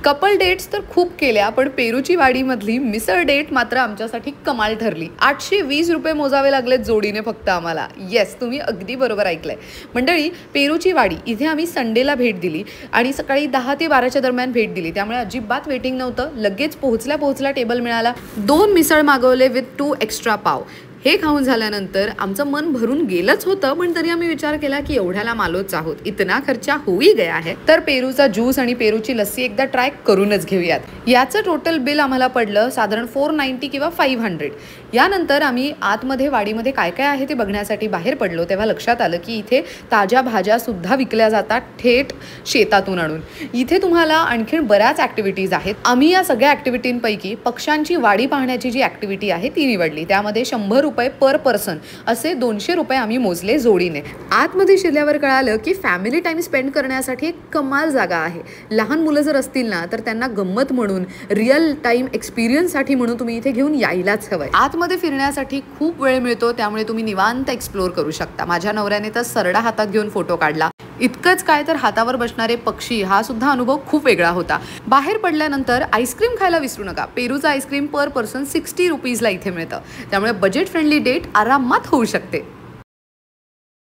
Couple dates तर खूप केल्या, पण पेरूची वाडीमधली मिसळ डेट मात्र आमच्यासाठी कमाल ठरली. 820 रुपये मोजावे लागलेत जोडीने फक्त आम्हाला. येस, तुम्ही अगदी बरोबर ऐकलंय. मंडळी, पेरूची वाडी इथे आम्ही संडेला भेट दिली आणि सकाळी 10 ते 12च्या दरम्यान भेट दिली. त्यामुळे अजिबात वेटिंग नव्हतं. लगेच पोहोचल्या टेबल मिळाला. 2 मिसळ मागवले विथ 2 एक्स्ट्रा पाव. हे खाऊन झाल्यानंतर आमचं मन भरून गेलंच होतं, पण तरी आम्ही विचार केला की एवढ्याला मालोच आहोत, इतना खर्चा होई गया आहे, तर पेरूचा ज्यूस आणि पेरूची लस्सी एकदा ट्राय करूनच घेऊयात. याचं टोटल बिल आम्हाला पडलं साधारण 490 किंवा 500. यानंतर आम्ही आतमध्ये वाडीमध्ये काय काय आहे ते बघण्यासाठी बाहेर पडलो, तेव्हा लक्षात आलं की इथे ताज्या भाज्या सुद्धा विकल्या जातात थेट शेतातून आणून. इथे तुम्हाला आणखीन बऱ्याच ॲक्टिव्हिटीज आहेत. आम्ही या सगळ्या ॲक्टिव्हिटींपैकी पक्ष्यांची वाडी पाहण्याची जी ॲक्टिव्हिटी आहे ती निवडली. त्यामध्ये 100 रुपये पर पर्सन असे 200 रुपये आम्ही मोजले जोडीने. आतमध्ये शिरल्यावर कळालं की फॅमिली टाइम स्पेंड करण्यासाठी एक कमाल जागा आहे. लहान मुलं जर असतील ना तर त्यांना गंमत म्हणून, रिअल टाइम एक्सपिरियन्ससाठी म्हणून तुम्ही इथे घेऊन यायलाच हवंय. आतमध्ये फिरण्यासाठी खूप वेळ मिळतो, त्यामुळे तुम्ही निवांत एक्सप्लोर करू शकता. माझ्या नवऱ्याने तर सरडा हातात घेऊन फोटो काढला. इतकंच काय तर हातावर बसणारे पक्षी हा सुद्धा अनुभव खूप वेगळा होता. बाहेर पडल्यानंतर आईस्क्रीम खायला विसरू नका. पेरूचा आईस्क्रीम पर पर्सन 60 रुपीजला इथे मिळतं. त्यामुळे बजेट फ्रेंडली डेट आरामात होऊ शकते.